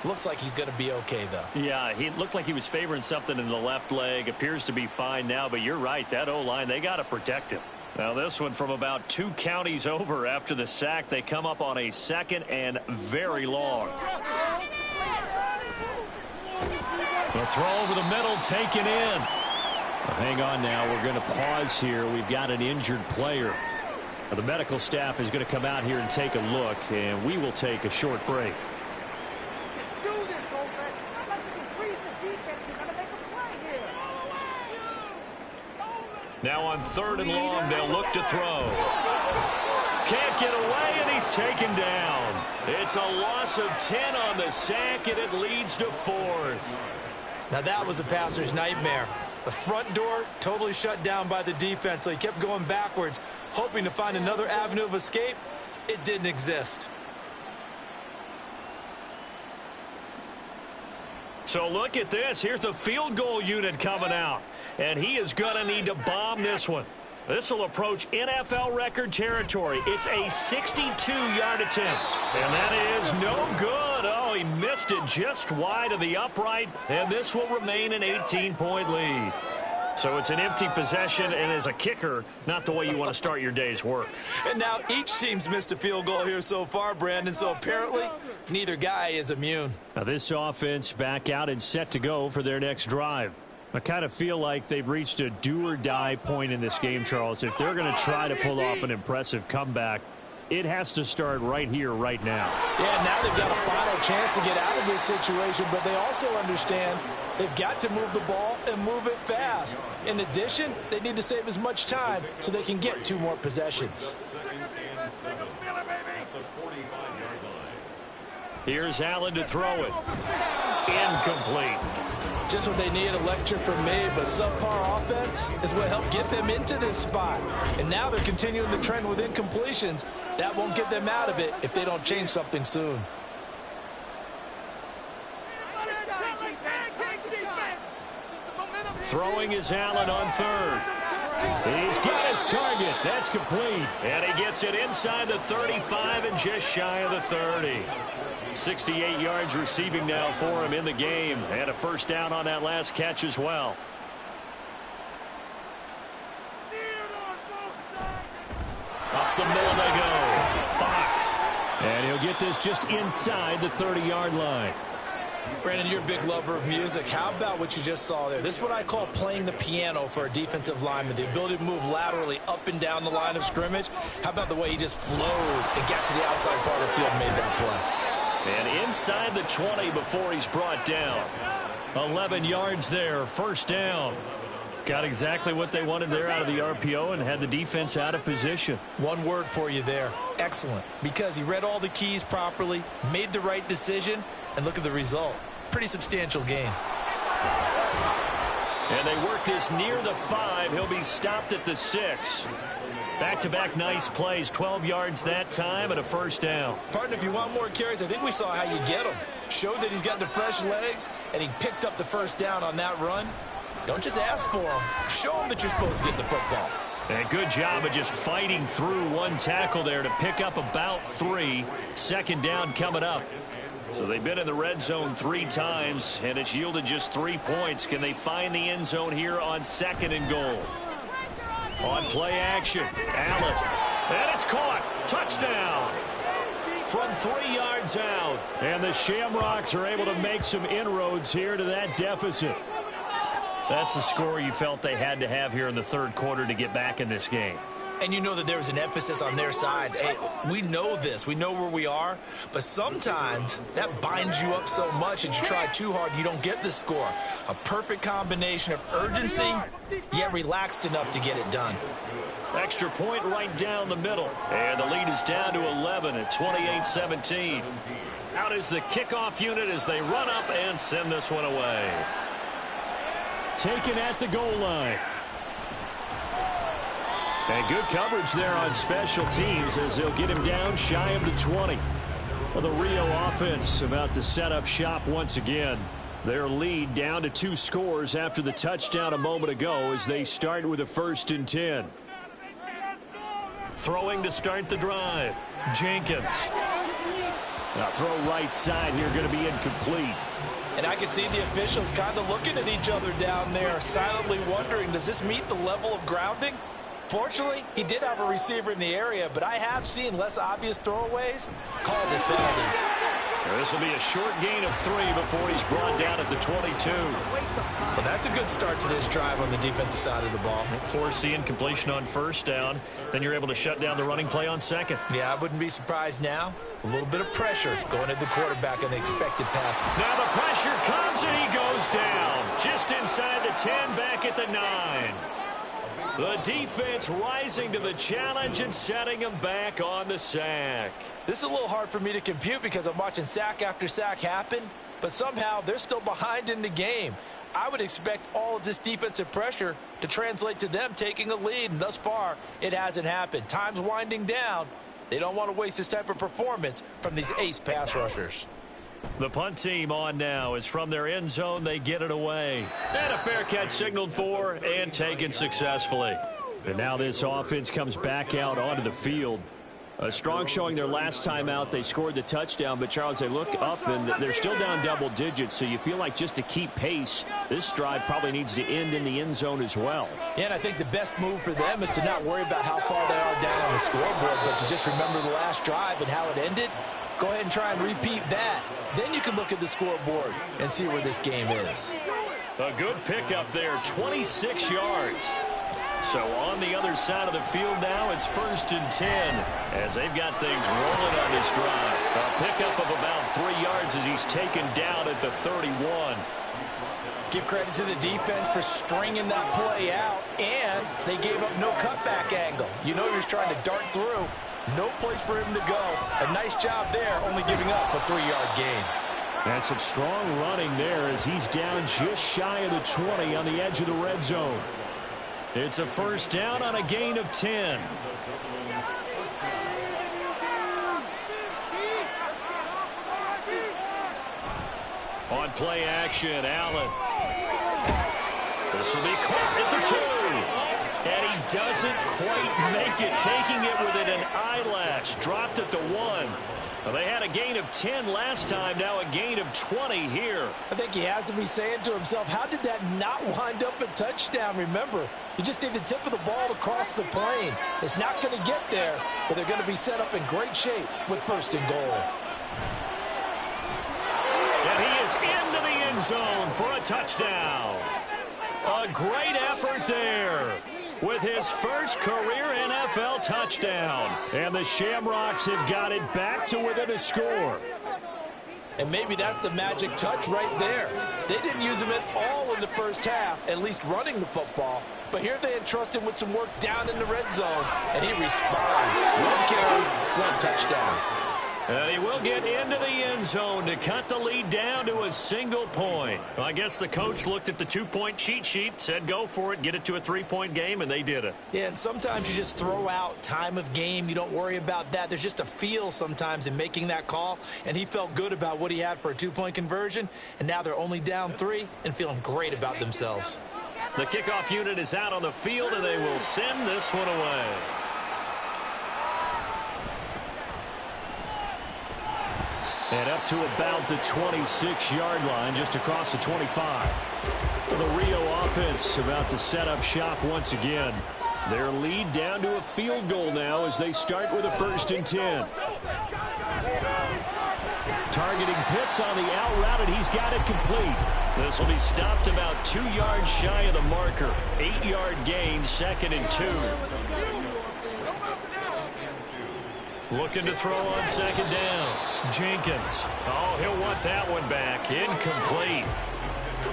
Looks like he's going to be okay, though. Yeah, he looked like he was favoring something in the left leg. Appears to be fine now, but you're right. That O-line, they got to protect him. Now this one from about 2 counties over after the sack. They come up on a 2nd and very long. The throw over the middle taken in. Well, hang on now. We're going to pause here. We've got an injured player. Now, the medical staff is going to come out here and take a look, and we will take a short break. Now on 3rd and long, they'll look to throw. Can't get away, and he's taken down. It's a loss of 10 on the sack, and it leads to 4th. Now that was a passer's nightmare. The front door totally shut down by the defense, so he kept going backwards, hoping to find another avenue of escape. It didn't exist. So look at this. Here's the field goal unit coming out. And he is going to need to bomb this one. This will approach NFL record territory. It's a 62-yard attempt. And that is no good. Oh, he missed it just wide of the upright. And this will remain an 18-point lead. So it's an empty possession, and as a kicker, not the way you want to start your day's work. And now each team's missed a field goal here so far, Brandon, so apparently neither guy is immune. Now this offense back out and set to go for their next drive. I kind of feel like they've reached a do-or-die point in this game, Charles. If they're going to try to pull off an impressive comeback, it has to start right here, right now. Yeah, now they've got a final chance to get out of this situation, but they also understand they've got to move the ball and move it fast. In addition, they need to save as much time so they can get 2 more possessions. Here's Allen to throw it. Incomplete. Just what they need, a lecture from me, but subpar offense is what helped get them into this spot. And now they're continuing the trend with incompletions. That won't get them out of it if they don't change something soon. Throwing is Allen on 3rd. He's got his target. That's complete. And he gets it inside the 35 and just shy of the 30. 68 yards receiving now for him in the game. And a first down on that last catch as well. Up the middle they go. Fox. And he'll get this just inside the 30-yard line. Brandon, you're a big lover of music. How about what you just saw there? This is what I call playing the piano for a defensive lineman. The ability to move laterally up and down the line of scrimmage. How about the way he just flowed and got to the outside part of the field and made that play? And inside the 20 before he's brought down. 11 yards there, first down. Got exactly what they wanted there out of the RPO and had the defense out of position. One word for you there, excellent. Because he read all the keys properly, made the right decision, and look at the result. Pretty substantial gain. And they work this near the 5. He'll be stopped at the 6. Back-to-back nice plays, 12 yards that time and a first down. Partner, if you want more carries, I think we saw how you get them. Showed that he's got the fresh legs, and he picked up the first down on that run. Don't just ask for him. Show him that you're supposed to get the football. And a good job of just fighting through one tackle there to pick up about 3. Second down coming up. So they've been in the red zone 3 times, and it's yielded just 3 points. Can they find the end zone here on 2nd and goal? On play action, Allen. And it's caught. Touchdown. From 3 yards out. And the Shamrocks are able to make some inroads here to that deficit. That's the score you felt they had to have here in the 3rd quarter to get back in this game. And you know that there's an emphasis on their side. Hey, we know this. We know where we are. But sometimes that binds you up so much that you try too hard, you don't get the score. A perfect combination of urgency, yet relaxed enough to get it done. Extra point right down the middle. And the lead is down to 11 at 28-17. Out is the kickoff unit as they run up and send this one away. Taken at the goal line. And good coverage there on special teams as they'll get him down shy of the 20. Well, the Rio offense about to set up shop once again. Their lead down to 2 scores after the touchdown a moment ago as they start with a 1st and 10. Throwing to start the drive, Jenkins. Now throw right side here, going to be incomplete. And I can see the officials kind of looking at each other down there, silently wondering, does this meet the level of grounding? Fortunately, he did have a receiver in the area, but I have seen less obvious throwaways called as penalties. This will be a short gain of 3 before he's brought down at the 22. Well, that's a good start to this drive on the defensive side of the ball. Force the incompletion on 1st down. Then you're able to shut down the running play on 2nd. Yeah, I wouldn't be surprised now. A little bit of pressure going at the quarterback on the expected pass. Now the pressure comes and he goes down. Just inside the 10, back at the 9. The defense rising to the challenge and setting him back on the sack. This is a little hard for me to compute because I'm watching sack after sack happen, but somehow they're still behind in the game. I would expect all of this defensive pressure to translate to them taking a lead, and thus far, it hasn't happened. Time's winding down. They don't want to waste this type of performance from these ace pass rushers. The punt team on now is from their end zone. They get it away. And a fair catch signaled for and taken successfully. And now this offense comes back out onto the field. A strong showing their last time out. They scored the touchdown, but Charles, they look up and they're still down double digits, so you feel like just to keep pace, this drive probably needs to end in the end zone as well. Yeah, and I think the best move for them is to not worry about how far they are down on the scoreboard, but to just remember the last drive and how it ended. Go ahead and try and repeat that. Then you can look at the scoreboard and see where this game is. A good pickup there, 26 yards. So on the other side of the field now, it's 1st and 10 as they've got things rolling on this drive. A pickup of about 3 yards as he's taken down at the 31. Give credit to the defense for stringing that play out, and they gave up no cutback angle. You know you're trying to dart through. No place for him to go. A nice job there, only giving up a 3-yard gain. And some strong running there as he's down just shy of the 20 on the edge of the red zone. It's a 1st down on a gain of 10. On play action, Allen. This will be caught at the 2. And he doesn't quite make it, taking it within an eyelash. Dropped at the 1. Well, they had a gain of 10 last time, now a gain of 20 here. I think he has to be saying to himself, how did that not wind up a touchdown? Remember, you just need the tip of the ball to cross the plane. It's not going to get there, but they're going to be set up in great shape with 1st and goal. And he is into the end zone for a touchdown. A great effort there with his first career NFL touchdown. And the Shamrocks have got it back to within a score. And maybe that's the magic touch right there. They didn't use him at all in the first half, at least running the football. But here they entrust him with some work down in the red zone, and he responds. 1 carry, 1 touchdown. And he will get into the end zone to cut the lead down to a single point. Well, I guess the coach looked at the 2-point cheat sheet, said go for it, get it to a 3-point game, and they did it. Yeah, and sometimes you just throw out time of game. You don't worry about that. There's just a feel sometimes in making that call, and he felt good about what he had for a 2-point conversion, and now they're only down 3 and feeling great about themselves. The kickoff unit is out on the field, and they will send this one away. And up to about the 26-yard line, just across the 25. The Rio offense about to set up shop once again. Their lead down to a field goal now as they start with a 1st and 10. Targeting Pitts on the out route, and he's got it complete. This will be stopped about 2 yards shy of the marker. 8-yard gain, 2nd and 2. Looking to throw on 2nd down. Jenkins. Oh, he'll want that one back. Incomplete.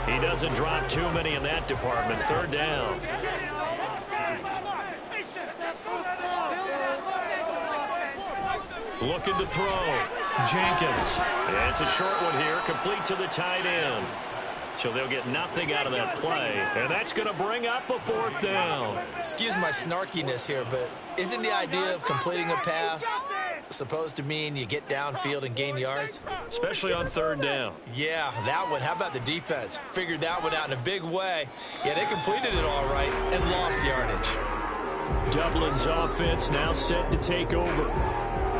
He doesn't drop too many in that department. 3rd down. Looking to throw. Jenkins. And it's a short one here. Complete to the tight end. So they'll get nothing out of that play. And that's going to bring up a 4th down. Excuse my snarkiness here, but isn't the idea of completing a pass supposed to mean you get downfield and gain yards? Especially on third down. Yeah, that one. How about the defense? Figured that one out in a big way. Yeah, they completed it all right and lost yardage. Dublin's offense now set to take over.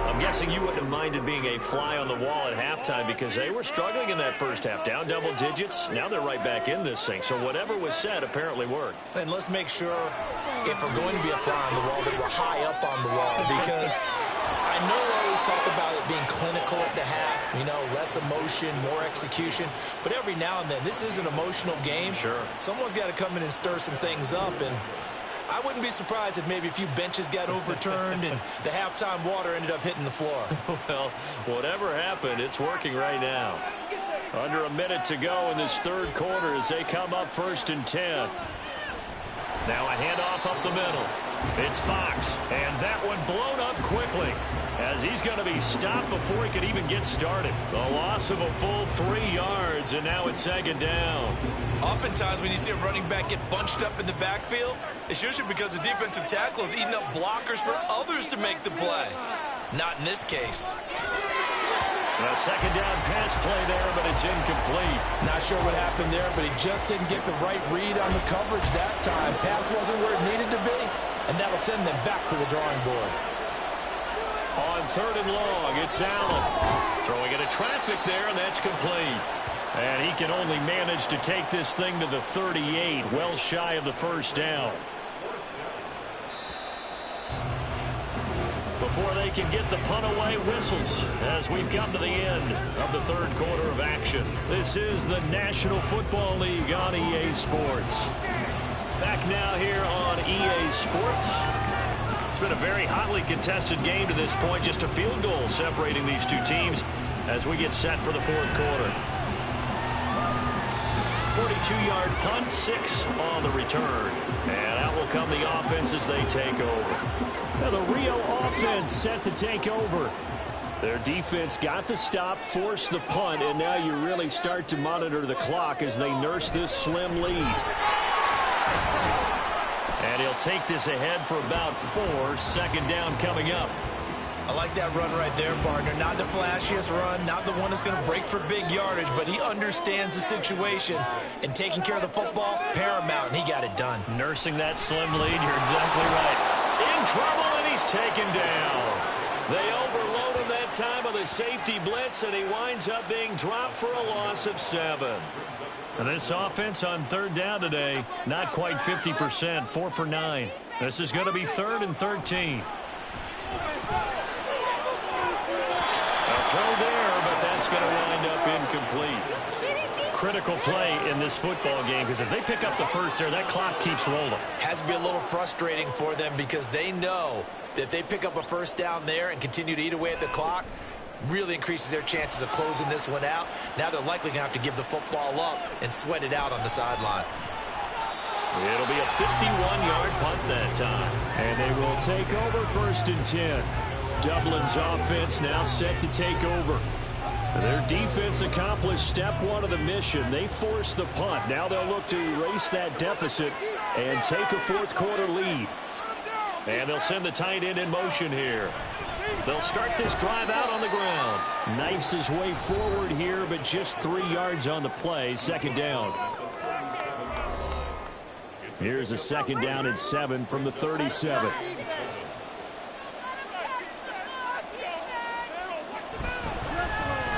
I'm guessing you wouldn't have minded being a fly on the wall at halftime because they were struggling in that first half. Down double digits. Now they're right back in this thing. So whatever was said apparently worked. And let's make sure, if we're going to be a fly on the wall, that we're high up on the wall, because I know we always talk about it being clinical at the half, you know, less emotion, more execution. But every now and then, this is an emotional game. Sure. Someone's got to come in and stir some things up, and I wouldn't be surprised if maybe a few benches got overturned and the halftime water ended up hitting the floor. Well, whatever happened, it's working right now. Under a minute to go in this third quarter as they come up 1st and 10. Now a handoff up the middle. It's Fox, and that one blown up quickly as he's going to be stopped before he could even get started. The loss of a full 3 yards, and now it's 2nd down. Oftentimes when you see a running back get bunched up in the backfield, it's usually because the defensive tackle is eating up blockers for others to make the play. Not in this case. A 2nd down pass play there, but it's incomplete. Not sure what happened there, but he just didn't get the right read on the coverage that time. Pass wasn't where it needed to be, and that'll send them back to the drawing board. On 3rd and long, it's Allen. Throwing into traffic there, and that's complete. And he can only manage to take this thing to the 38, well shy of the 1st down. Before they can get the punt away, whistles as we've come to the end of the 3rd quarter of action. This is the National Football League on EA Sports. Back now here on EA Sports. It's been a very hotly contested game to this point. Just a field goal separating these two teams as we get set for the 4th quarter. 42-yard punt, 6 on the return. And out will come the offense as they take over. Now the Rio offense set to take over. Their defense got the stop, forced the punt, and now you really start to monitor the clock as they nurse this slim lead. And he'll take this ahead for about 4. 2nd down coming up. I like that run right there, partner. Not the flashiest run, not the one that's going to break for big yardage, but he understands the situation, and taking care of the football, paramount, and he got it done. Nursing that slim lead, you're exactly right. In trouble, and he's taken down. They overload him that time with a safety blitz, and he winds up being dropped for a loss of 7. And this offense on 3rd down today, not quite 50%, 4 for 9. This is going to be 3rd and 13. A throw there, but that's going to wind up incomplete. Critical play in this football game, because if they pick up the first there, that clock keeps rolling. Has to be a little frustrating for them because they know that if they pick up a 1st down there and continue to eat away at the clock, really increases their chances of closing this one out. Now they're likely going to have to give the football up and sweat it out on the sideline. It'll be a 51-yard punt that time. And they will take over 1st and 10. Dublin's offense now set to take over. Their defense accomplished step 1 of the mission. They forced the punt. Now they'll look to erase that deficit and take a 4th quarter lead. And they'll send the tight end in motion here. They'll start this drive out on the ground. Knifes his way forward here, but just 3 yards on the play. 2nd down. Here's a 2nd down and 7 from the 37.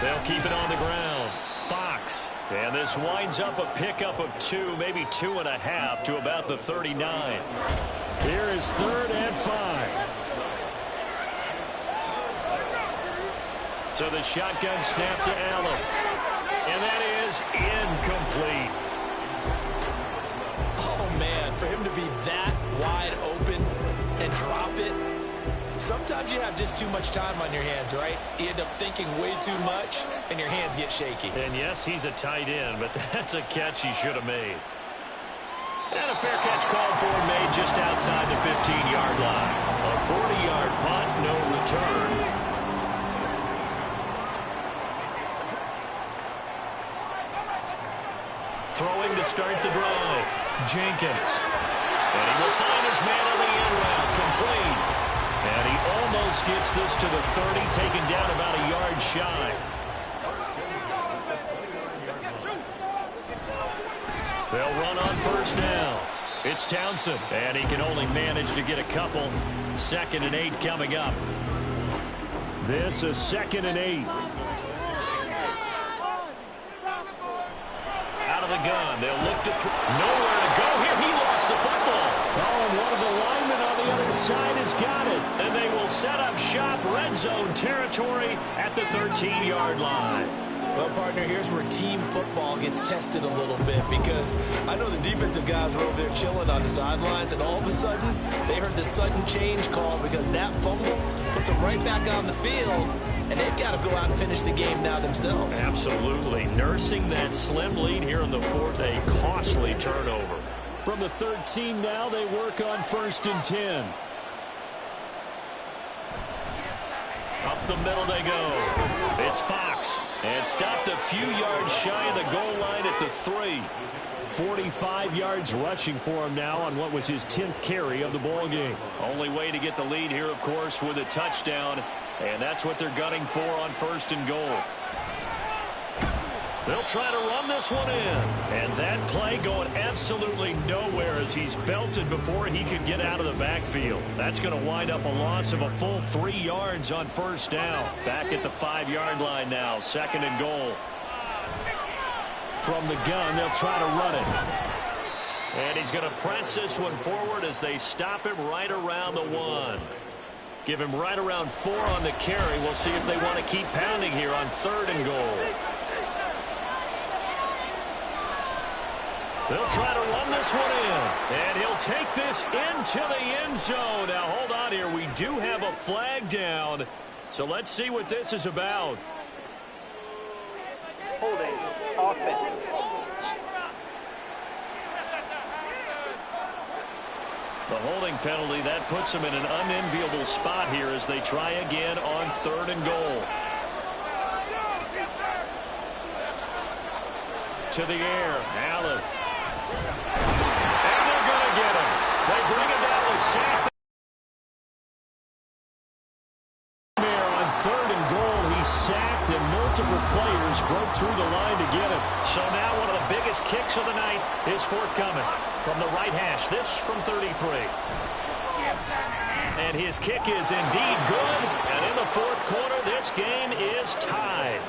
They'll keep it on the ground. Fox. And this winds up a pickup of 2, maybe 2.5 to about the 39. Here is 3rd and 5. So the shotgun snap to Allen. And that is incomplete. Oh, man, for him to be that wide open and drop it. Sometimes you have just too much time on your hands, right? You end up thinking way too much, and your hands get shaky. And yes, he's a tight end, but that's a catch he should have made. And a fair catch called for, made just outside the 15-yard line. A 40-yard punt, no return. Throwing to start the drive. Jenkins. And he will find his man on the end route, complete. And he almost gets this to the 30, taken down about a yard shy. They'll run on first down. It's Townsend, and he can only manage to get a couple. 2nd and 8 coming up. This is 2nd and 8. Out of the gun. They'll look to throw. Nowhere to go here. He lost the football. Oh, and one of the linemen on the other side has got it. And they will set up shop, red zone territory at the 13-yard line. Well, partner, here's where team football gets tested a little bit, because I know the defensive guys were over there chilling on the sidelines, and all of a sudden they heard the sudden change call because that fumble puts them right back on the field, and they've got to go out and finish the game now themselves. Absolutely. Nursing that slim lead here in the 4th, a costly turnover. From the 13 now, they work on 1st and 10. Up the middle they go. It's Fox. And stopped a few yards shy of the goal line at the 3. 45 yards rushing for him now on what was his 10th carry of the ball game. Only way to get the lead here, of course, with a touchdown. And that's what they're gunning for on 1st and goal. They'll try to run this one in. And that play going absolutely nowhere as he's belted before he could get out of the backfield. That's going to wind up a loss of a full 3 yards on 1st down. Back at the 5-yard line now. 2nd and goal. From the gun, they'll try to run it. And he's going to press this one forward as they stop him right around the 1. Give him right around 4 on the carry. We'll see if they want to keep pounding here on 3rd and goal. They'll try to run this one in. And he'll take this into the end zone. Now, hold on here. We do have a flag down. So let's see what this is about. Holding. Offense. The holding penalty, that puts them in an unenviable spot here as they try again on 3rd and goal. To the air. Allen. And they're going to get him. They bring him down with sack. On 3rd and goal, he sacked, and multiple players broke through the line to get him. So now one of the biggest kicks of the night is forthcoming from the right hash. This from 33. And his kick is indeed good. And in the 4th quarter, this game is tied.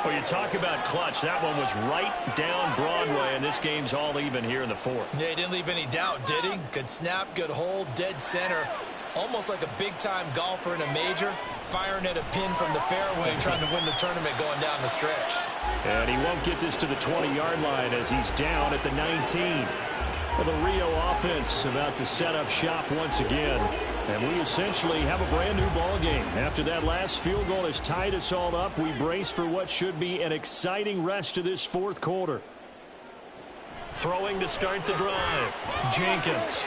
Well, you talk about clutch. That one was right down Broadway, and this game's all even here in the 4th. Yeah, he didn't leave any doubt, did he? Good snap, good hold, dead center. Almost like a big-time golfer in a major, firing at a pin from the fairway, trying to win the tournament going down the stretch. And he won't get this to the 20-yard line as he's down at the 19. The Rio offense about to set up shop once again. And we essentially have a brand new ball game. After that last field goal has tied us all up, we brace for what should be an exciting rest to this 4th quarter. Throwing to start the drive. Jenkins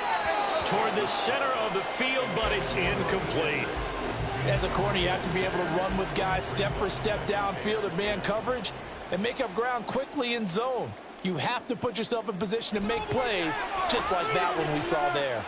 toward the center of the field, but it's incomplete. As a corner, you have to be able to run with guys step for step downfield in man coverage and make up ground quickly in zone. You have to put yourself in position to make plays, just like that one we saw there.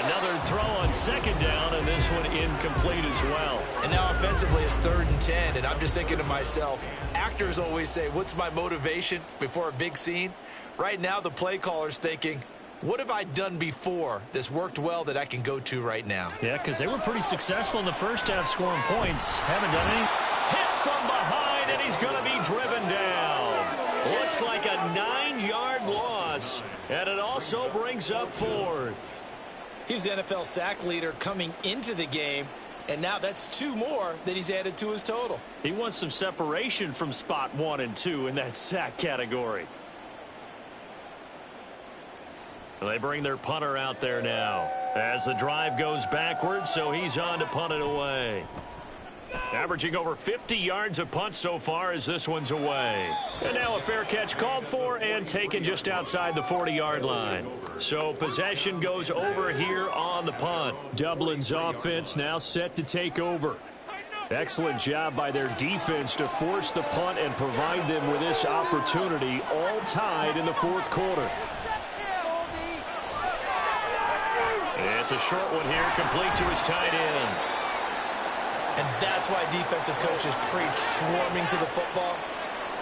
Another throw on 2nd down, and this one incomplete as well. And now offensively it's 3rd and 10, and I'm just thinking to myself, actors always say, what's my motivation before a big scene? Right now the play caller's thinking, what have I done before that's worked well that I can go to right now? Yeah, because they were pretty successful in the first half scoring points. Haven't done any. Hit from behind, and he's going to be driven down. Looks like a 9-yard loss, and it also brings up 4th. He's the NFL sack leader coming into the game, and now that's 2 more that he's added to his total. He wants some separation from spot 1 and 2 in that sack category. They bring their punter out there now as the drive goes backwards, so he's on to punt it away. Averaging over 50 yards a punt so far as this one's away. And now a fair catch called for and taken just outside the 40-yard line. So possession goes over here on the punt. Dublin's offense now set to take over. Excellent job by their defense to force the punt and provide them with this opportunity, all tied in the 4th quarter. It's a short one here, complete to his tight end. And that's why defensive coaches preach swarming to the football.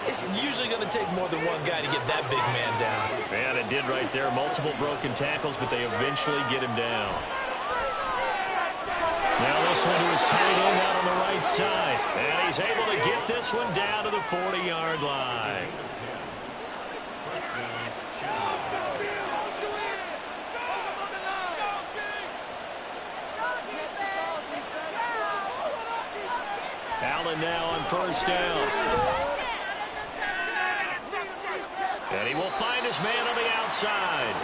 It's usually going to take more than one guy to get that big man down. And it did right there. Multiple broken tackles, but they eventually get him down. Now this one to his tight end out on the right side. And he's able to get this one down to the 40-yard line. Allen now on first down. And he will find his man on the outside.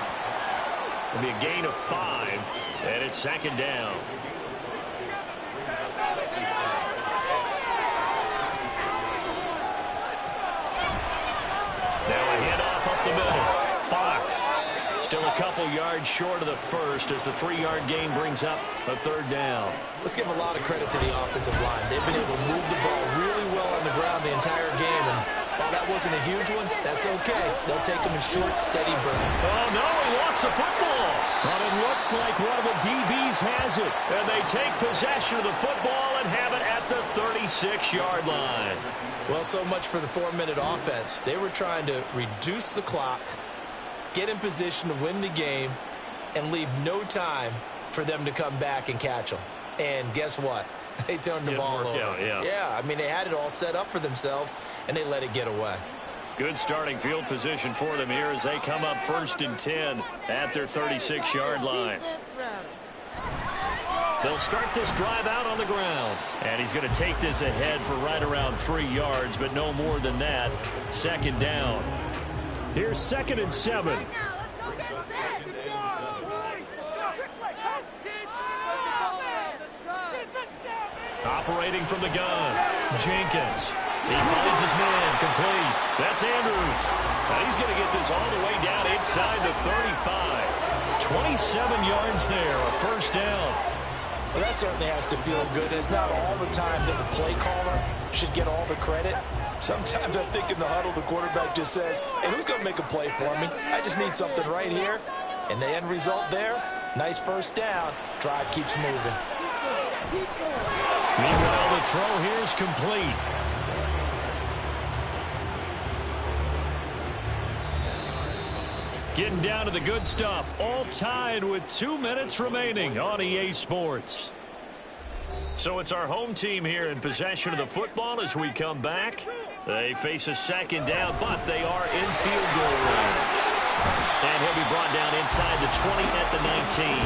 It'll be a gain of 5, and it's second down. Now a handoff up the middle. Fox still a couple yards short of the first as the 3-yard gain brings up a third down. Let's give a lot of credit to the offensive line. They've been able to move the ball really well on the ground the entire game, and while that wasn't a huge one, that's okay. They'll take them in short, steady burn. Oh, no, he lost the football. But it looks like one of the DBs has it, and they take possession of the football and have it at the 36-yard line. Well, so much for the 4-minute offense. They were trying to reduce the clock, get in position to win the game, and leave no time for them to come back and catch them. And guess what? They turned the ball over. Yeah, I mean, they had it all set up for themselves, and they let it get away. Good starting field position for them here as they come up 1st and 10 at their 36-yard line. They'll start this drive out on the ground. And he's going to take this ahead for right around 3 yards, but no more than that. Second down. Here's 2nd and 7. Operating from the gun, Jenkins. He finds his man, complete. That's Andrews. And he's going to get this all the way down inside the 35. 27 yards there, a first down. Well, that certainly has to feel good. It's not all the time that the play caller should get all the credit. Sometimes I think in the huddle, the quarterback just says, hey, who's going to make a play for me? I just need something right here. And the end result there, nice first down. Drive keeps moving. Meanwhile, the throw here is complete. Getting down to the good stuff. All tied with 2 minutes remaining on EA Sports. So it's our home team here in possession of the football as we come back. They face a second down, but they are in field goal range. And he'll be brought down inside the 20 at the 19.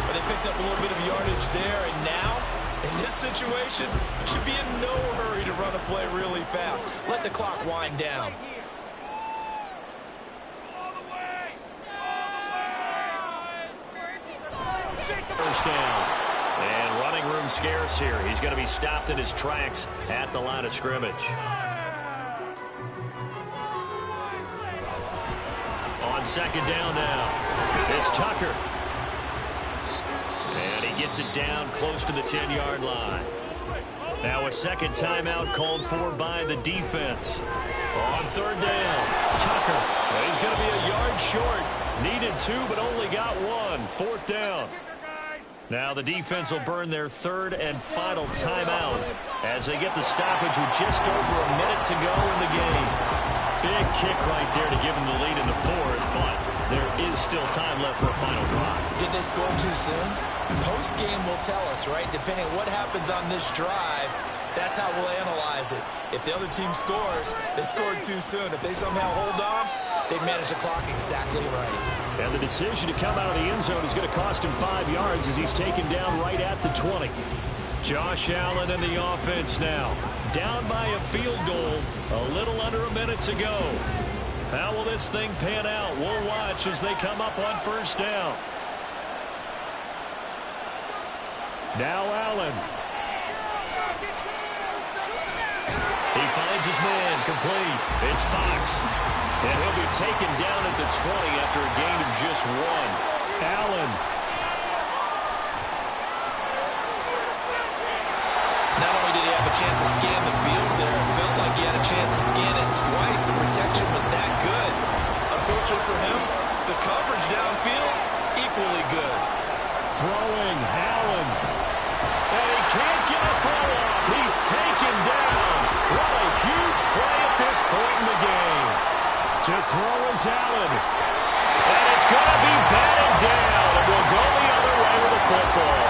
But they picked up a little bit of yardage there, and now, in this situation, should be in no hurry to run a play really fast. Let the clock wind down. First down. And running room scarce here. He's going to be stopped in his tracks at the line of scrimmage. On second down now, it's Tucker. And he gets it down close to the 10-yard line. Now a second timeout called for by the defense. On third down, Tucker. He's going to be a yard short. Needed 2, but only got 1. Fourth down. Now the defense will burn their third and final timeout as they get the stoppage with just over a minute to go in the game. Big kick right there to give them the lead in the fourth, but there is still time left for a final drive. Did they score too soon? Post-game will tell us, right? Depending on what happens on this drive, that's how we'll analyze it. If the other team scores, they scored too soon. If they somehow hold on, they manage the clock exactly right. And the decision to come out of the end zone is going to cost him 5 yards as he's taken down right at the 20. Josh Allen and the offense now. Down by a field goal, a little under a minute to go. How will this thing pan out? We'll watch as they come up on first down. Now Allen. He finds his man, complete. It's Fox. And he'll be taken down at the 20 after a gain of just 1. Allen. Not only did he have a chance to scan the field there, it felt like he had a chance to scan it twice. The protection was that good. Unfortunately for him, the coverage downfield equally good. Throwing, Allen. And he can't get a throw off. He's taken down. What a huge play at this point in the game. To throw is Allen. And it's going to be batted down. And we'll go the other way with the football.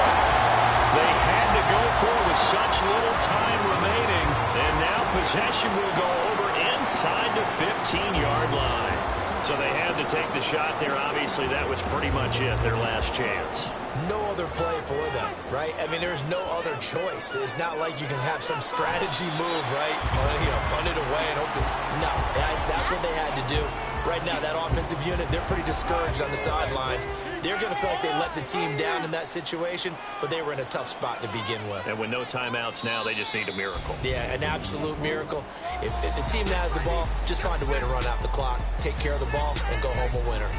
They had to go for it with such little time remaining. And now possession will go over inside the 15-yard line. So they had to take the shot there. Obviously, that was pretty much it, their last chance. No other play for them, right? I mean, there's no other choice. It's not like you can have some strategy move, right? Punt it away and hope that. No, that's what they had to do. Right now, that offensive unit, they're pretty discouraged on the sidelines. They're going to feel like they let the team down in that situation, but they were in a tough spot to begin with. And with no timeouts now, they just need a miracle. Yeah, an absolute miracle. If the team that has the ball, just find a way to run out the clock, take care of the ball, and go home a winner.